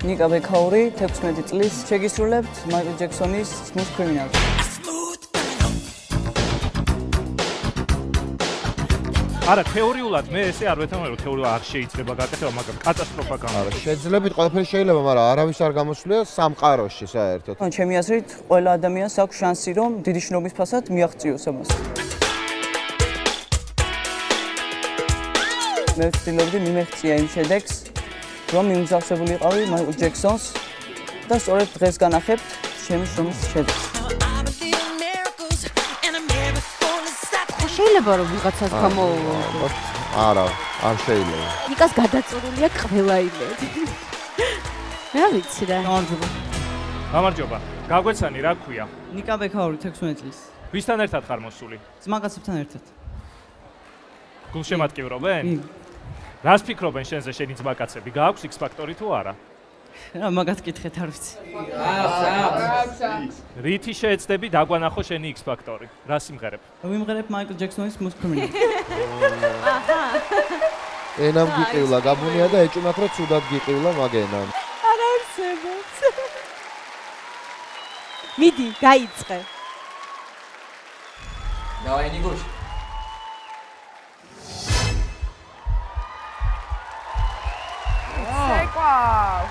ნიკა ბექაური 16 წლის შეგისრულებთ მაიკლ ჯექსონის Smooth Criminal. არა, თეორიულად მე ესე არ ვეთანხმები, რომ თეორიულად არ შეიძლება გაკეთება, მაგრამ კატასტროფა გამოდის. შეძლებით ყველაფერი შეიძლება, მაგრამ არავის არ გამოსვლია სამყაროში საერთოდ. ჩემი აზრით, ყველა ადამიანს აქვს შანსი, რომ დიდი შრომის ფასად მიაღწიოს ამას. მე ვცდილობდი მიმეღწია იმ შედეგს, რომ მიმზავსებულიყავი მაიკლ ჯექსონს და სწორედ დღეს განახებთ ჩემი შრომის შედეგს. შეიძლება რომ ვიღაცას გამოუვო. არა, არ შეიძლება. ნიკას გადაწურულია ყველა იმედი. რა ვიცი რა. გამარჯობა. გაგვეცანი რა ქვია? ნიკა ბექაური 16 წლის. ვისთან ერთად ხარ მოსული? ძმაკაცებთან ერთად. გულშემატკივრობენ? რას ფიქრობენ შენზე შენი ძმაკაცები? გააქვს X ფაქტორი თუ არა? რა მაგათ კითხეთ არ ვიცი. რითი შეეცდები დაგვანახო შენი X ფაქტორი? რა სიმღერებ? ვიმღერებ მაიკლ ჯექსონის Smooth Criminal. ენამ გიყივლა, გაბუნია და ეჭვმაქ რომ ცუდად გიყივლა მაგენამ. არ არსებობს. მიდი, გაიწყე. Давай, Нигуш. Секвал.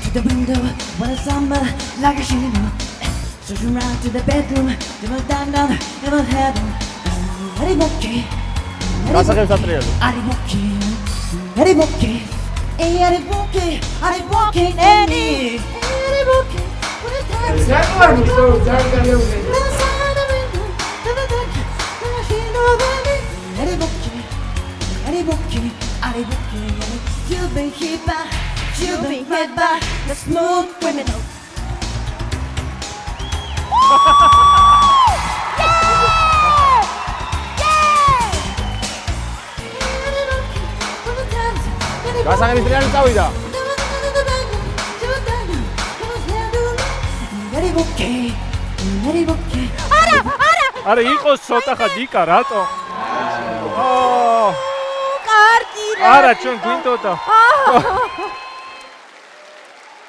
To the window, when it's summer, like a shadow. Switching round to the bedroom, never down, never heaven. Very monkey, very monkey, very monkey, very monkey, any, very monkey. When it's time, you've been hit by. You've been hit by the Smooth Criminal. გასაგებია წავიდა. არა, იყოს ცოტა ხა ნიკა, რატო? კარგი რა. არა, ჩვენ გვინდოდა.